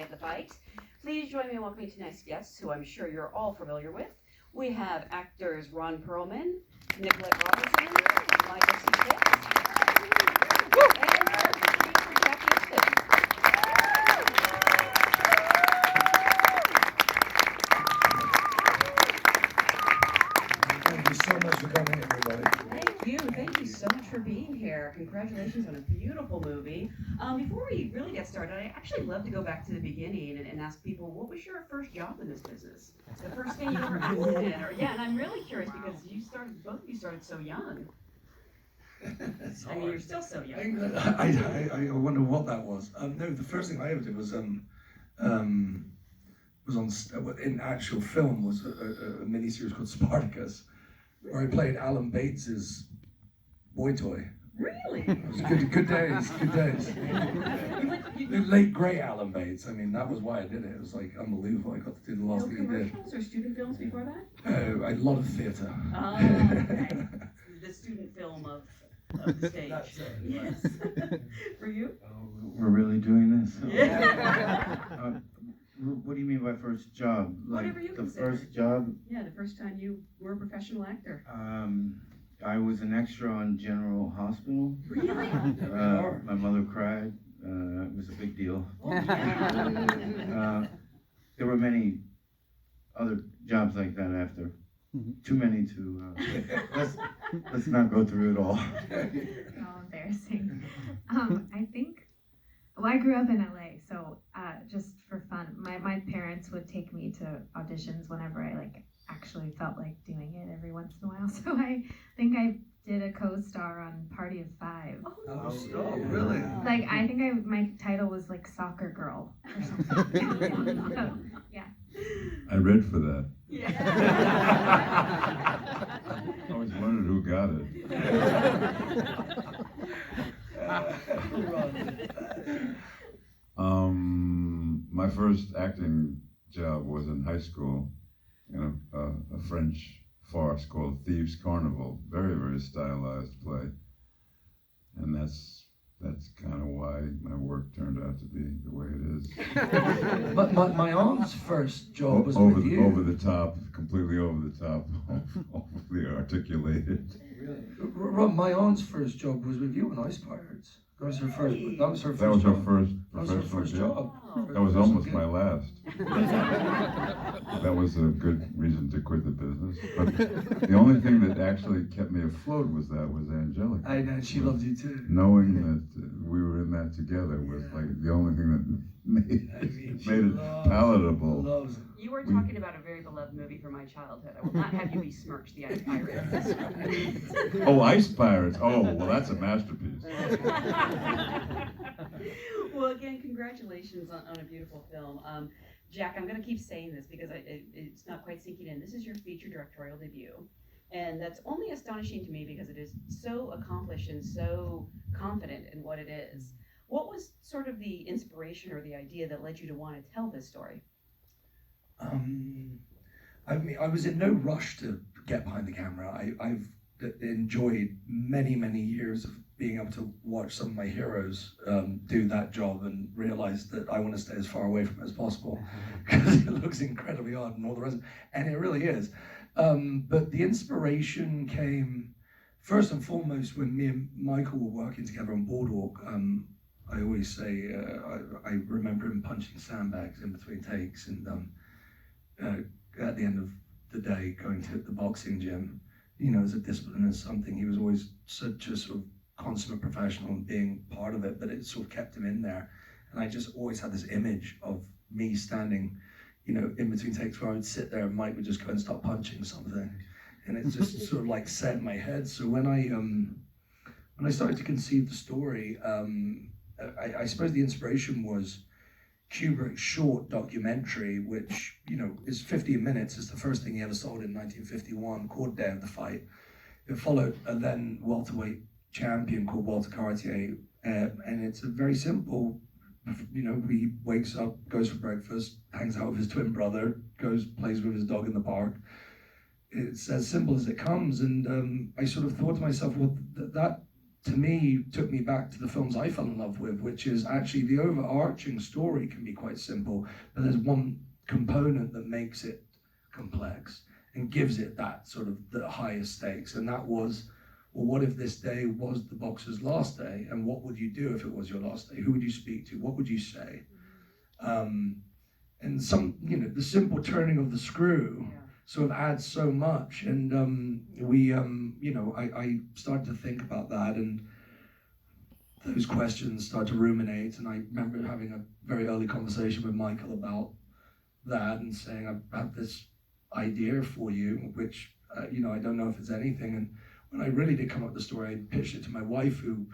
Day of the Fight. Please join me in welcoming tonight's guests, who I'm sure you're all familiar with. We have actors Ron Perlman, Nicolette Robertson, Michael Pitt, and our producer Jack Huston. Thank you so much for coming, everybody. Thank you so much for being here. Congratulations on a beautiful movie. Before we really get started, I actually love to go back to the beginning and ask people, what was your first job in this business? The first thing you ever acted in? And I'm really curious because both of you started so young. I mean, you're still so young. I wonder what that was. No, the first thing I ever did was in actual film was a miniseries called Spartacus, where I played Alan Bates's boytoy. Really? It was good days. The late great Alan Bates. I mean, that was why I did it. It was like unbelievable. I got to do the last thing he did. Commercials or student films before that? A lot of theatre. Oh, okay. The student film of the stage. That's it. Yes. For you? We're really doing this? Yeah. What do you mean by first job? Whatever you the consider. first job? Yeah, the first time you were a professional actor. I was an extra on General Hospital. Really? My mother cried. It was a big deal. Oh, yeah. There were many other jobs like that after. Too many to, let's not go through it all. Oh, embarrassing. I think, well, I grew up in LA, so just for fun, my parents would take me to auditions whenever I actually felt like doing it every once in a while. So I think I did a co-star on Party of Five. Oh, really? I think my title was soccer girl or something. So, yeah. I read for that. Yeah. I always wondered who got it. My first acting job was in high school in a French farce called Thieves' Carnival. Very, very stylized play. And that's kind of why my work turned out to be the way it is. But my aunt's first job was with you. Over the top, completely over the top, overly articulated. Really? My aunt's first job was with you in Ice Pirates. That was her first. That was her first. That was her job. first That was her professional first job. job. That was almost my last. That was a good reason to quit the business. But the only thing that actually kept me afloat was Angelica. I know, she loved you too. Knowing that we were in that together was the only thing that made it palatable. Loves it. You were talking about a very beloved movie from my childhood. I will not have you besmirch the Ice Pirates. Oh, Ice Pirates. Oh, well, that's a masterpiece. Well, again, congratulations on a beautiful film. Jack, I'm going to keep saying this because it's not quite sinking in. This is your feature directorial debut. And that's only astonishing to me because it is so accomplished and so confident in what it is. What was sort of the inspiration or the idea that led you to want to tell this story? I mean, I was in no rush to get behind the camera. I've enjoyed many years of being able to watch some of my heroes do that job and realize that I want to stay as far away from it as possible because it looks incredibly hard and all the rest, and it really is. But the inspiration came first and foremost when me and Michael were working together on Boardwalk. I always say I remember him punching sandbags in between takes, and at the end of the day going to the boxing gym, as a discipline and something. He was always such a sort of consummate professional and being part of it, but it sort of kept him in there. And I just always had this image of me standing, in between takes where I would sit there and Mike would just go and start punching something. And it just sort of set in my head. So when I started to conceive the story, I suppose the inspiration was Kubrick's short documentary, which, is 15 minutes. It's the first thing he ever sold in 1951, called Day of the Fight. It followed a then welterweight champion called Walter Cartier, and it's a very simple, he wakes up, goes for breakfast, hangs out with his twin brother, plays with his dog in the park. It's as simple as it comes, and I sort of thought to myself, well, that to me, took me back to the films I fell in love with, which is actually the overarching story can be quite simple, but there's one component that makes it complex and gives it that sort of the highest stakes. And that was, well, what if this day was the boxer's last day? And what would you do if it was your last day? Who would you speak to? What would you say? And some, the simple turning of the screw sort of adds so much. And I started to think about that, and those questions started to ruminate. And I remember having a very early conversation with Michael about that and saying, I have this idea for you, which, I don't know if it's anything. And when I really did come up with the story, I pitched it to my wife, who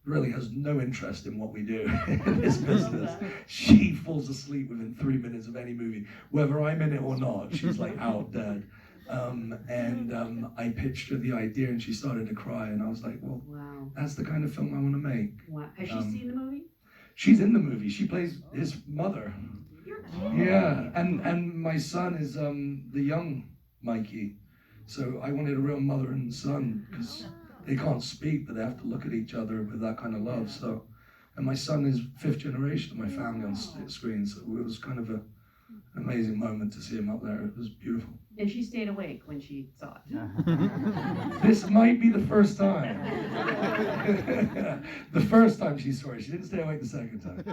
really has no interest in what we do in this business. She falls asleep within 3 minutes of any movie, whether I'm in it or not. She's like out dead. I pitched her the idea, and she started to cry, and I was like, well, Wow. that's the kind of film I want to make. Wow. Has she seen the movie? She's in the movie. She plays his mother. You're kidding. Yeah, and my son is the young Mikey. So I wanted a real mother and son, because they can't speak, but they have to look at each other with that kind of love. So, and my son is 5th generation of my family on screen, so it was kind of an amazing moment to see him up there. It was beautiful. And she stayed awake when she saw it. This might be the first time. The first time she saw it. She didn't stay awake the second time.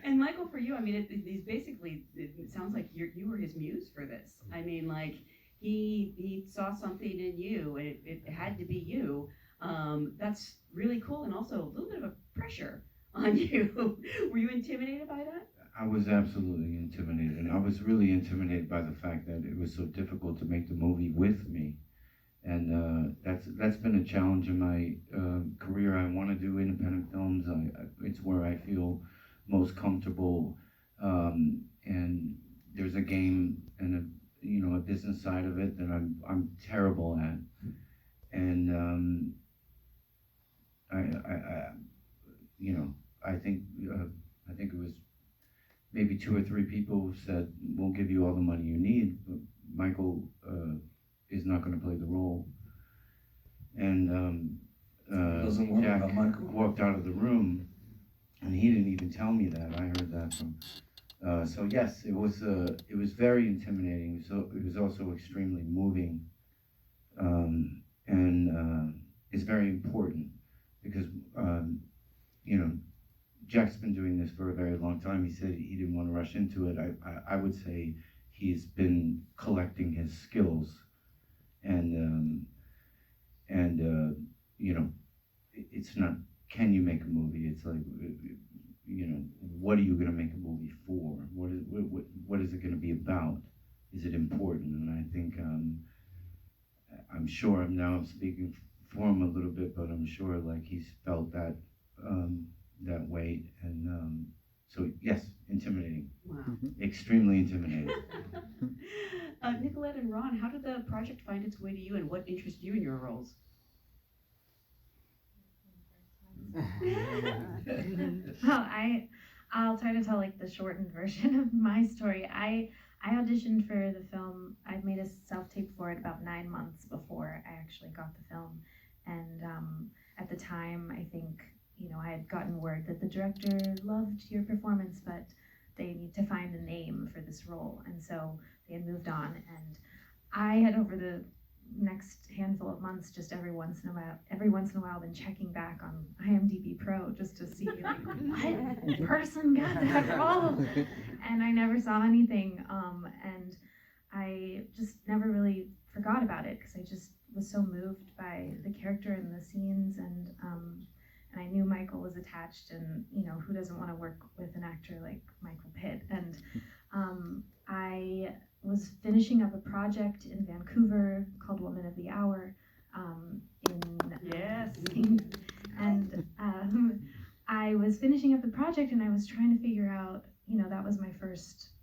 And Michael, for you, I mean, he's basically, it sounds like you were his muse for this. I mean, like, he saw something in you, and it had to be you. That's really cool, and also a little bit of a pressure on you. Were you intimidated by that? I was absolutely intimidated, and I was really intimidated by the fact that it was so difficult to make the movie with me. And that's been a challenge in my career. I want to do independent films. It's where I feel most comfortable. And there's a game and a business side of it that I'm terrible at. And I think it was maybe 2 or 3 people who said, we'll give you all the money you need, but Michael is not going to play the role. And Doesn't work Jack about Michael. walked out of the room, and he didn't even tell me that. I heard that from. So yes, it was very intimidating. So it was also extremely moving, and it's very important because Jack's been doing this for a very long time. He said he didn't want to rush into it. I would say he's been collecting his skills, and it's not, can you make a movie? It's like, what are you going to make a movie for? What is it going to be about? Is it important? And I think I'm sure I'm speaking for him a little bit, but I'm sure like he's felt that weight, and so yes, intimidating. Wow. Extremely intimidating. Nicolette and Ron, how did the project find its way to you, and what interested you in your roles? Well, I'll try to tell like the shortened version of my story. I auditioned for the film. I'd made a self-tape for it about 9 months before I actually got the film, and at the time, I think I had gotten word that the director loved your performance, but they need to find a name for this role, and so they had moved on. And I had, over the next handful of months, just every once in a while been checking back on IMDb Pro just to see like what person got that role, and I never saw anything, and I just never really forgot about it because I just was so moved by the character and the scenes, and I knew Michael was attached, and who doesn't want to work with an actor like Michael Pitt. And I was finishing up a project in Vancouver called Woman of the Hour. Yes. And I was finishing up the project, and I was trying to figure out, that was my first,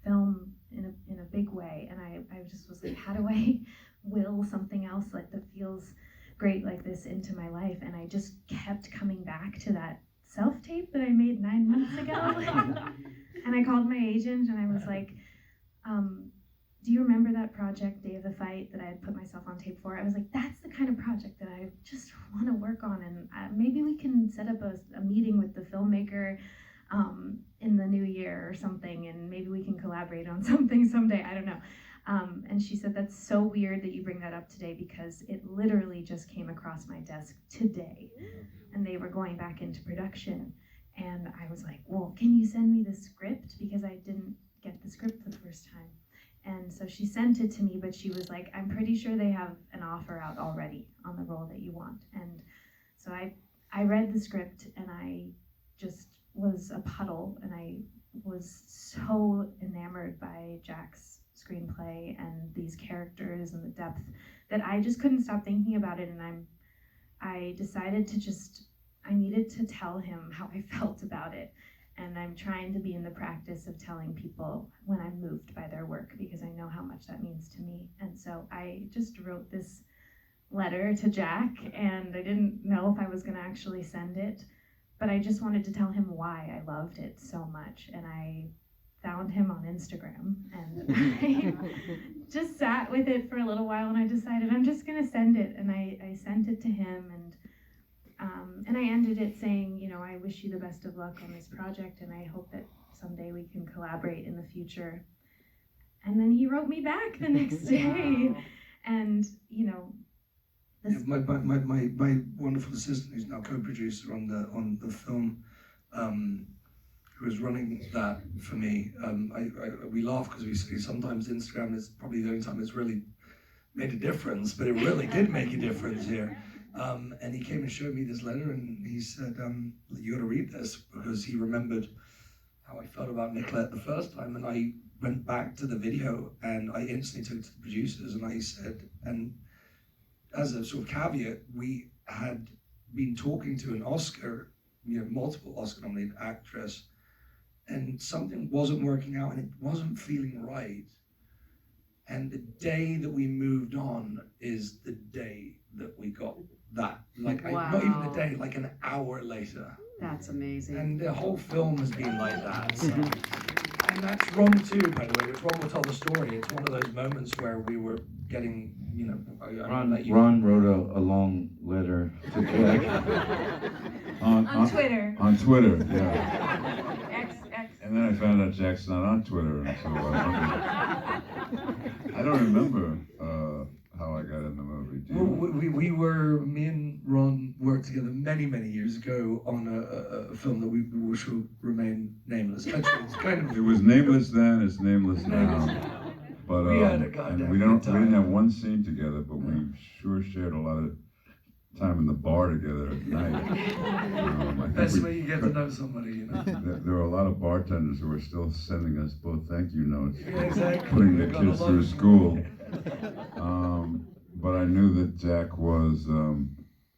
film in a big way, and I just was like, how do I will something else like that feels great like this into my life? And I just kept coming back to that self-tape that I made 9 months ago. And I called my agent, and I was like, do you remember that project, Day of the Fight, that I had put myself on tape for? I was like, that's the kind of project that I just want to work on, and maybe we can set up a meeting with the filmmaker in the new year or something, and maybe we can collaborate on something someday, I don't know. And she said, that's so weird that you bring that up today, because it literally just came across my desk today, and they were going back into production. And I was like, well, can you send me the script? Because I didn't get the script the first time. And so she sent it to me, but she was like, I'm pretty sure they have an offer out already on the role that you want. And so I read the script, and I just was a puddle, and I was so enamored by Jack's screenplay and these characters and the depth that I just couldn't stop thinking about it. And I decided to I needed to tell him how I felt about it. And I'm trying to be in the practice of telling people when I'm moved by their work, because I know how much that means to me. And so I just wrote this letter to Jack, and I didn't know if I was going to actually send it, but I just wanted to tell him why I loved it so much. And I found him on Instagram, and I just sat with it for a little while, and I decided I'm just going to send it. And I sent it to him, and I ended it saying, you know, I wish you the best of luck on this project, and I hope that someday we can collaborate in the future. And then he wrote me back the next day. And, you know, Yeah, my wonderful assistant, who's now co-producer on the film, who was running that for me, we laugh because we say sometimes Instagram is probably the only time it's really made a difference, but it really did make a difference here. And he came and showed me this letter, and he said, you got to read this, because he remembered how I felt about Nicolette the first time. And I went back to the video, and I instantly took it to the producers, and I said, and as a sort of caveat, we had been talking to an Oscar, multiple Oscar nominated actress, and something wasn't working out, and it wasn't feeling right. And the day that we moved on is the day that we got that. Like, Wow. not even a day, like an hour later. That's amazing. And the whole film has been like that. So. And that's Ron too, by the way. It's Ron will tell the story. It's one of those moments where we were getting, Ron wrote a long letter to Jack. on Twitter. On Twitter, yeah. X. And then I found out Jack's not on Twitter, and so I don't remember how I got in the movie. Do you? Me and Ron worked together many, many years ago on a film that we shall remain nameless. Actually, it's kind of. It was nameless then, it's nameless now. But We had a and goddamn we good time. didn't have one scene together, but we sure shared a lot of time in the bar together at night. I think Best way you get to know somebody, There were a lot of bartenders who were still sending us both thank you notes, Yeah, exactly. putting their We've got a kids lot through of- school. But I knew that Jack was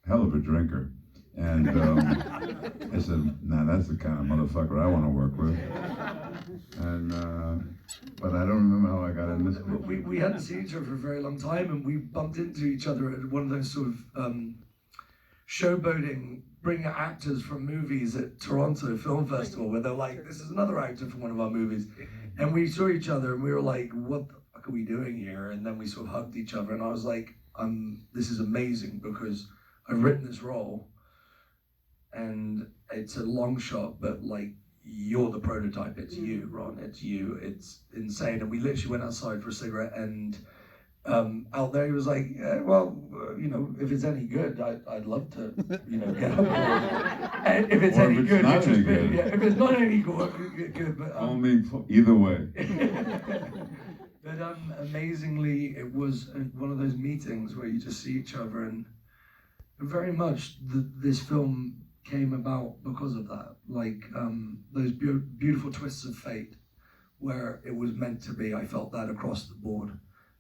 hell of a drinker, and I said, "Nah, that's the kind of motherfucker I want to work with." And but I don't remember how I got in this book. We hadn't seen each other for a very long time, and we bumped into each other at one of those sort of showboating, bring actors from movies at Toronto Film Festival, where they're like, this is another actor from one of our movies. And we saw each other, and we were like, what the fuck are we doing here? And then we sort of hugged each other, and I was like, this is amazing, because I've written this role, and it's a long shot, but like, you're the prototype. It's you, Ron. It's you. It's insane. And we literally went outside for a cigarette, and out there he was like, if it's any good, I'd love to, get on board. And if it's Or any if it's good, not it's just any been, good. if it's not any good, but Call me either way. but amazingly, it was one of those meetings where you just see each other, and very much this film came about because of that, like those beautiful twists of fate, where it was meant to be. I felt that across the board.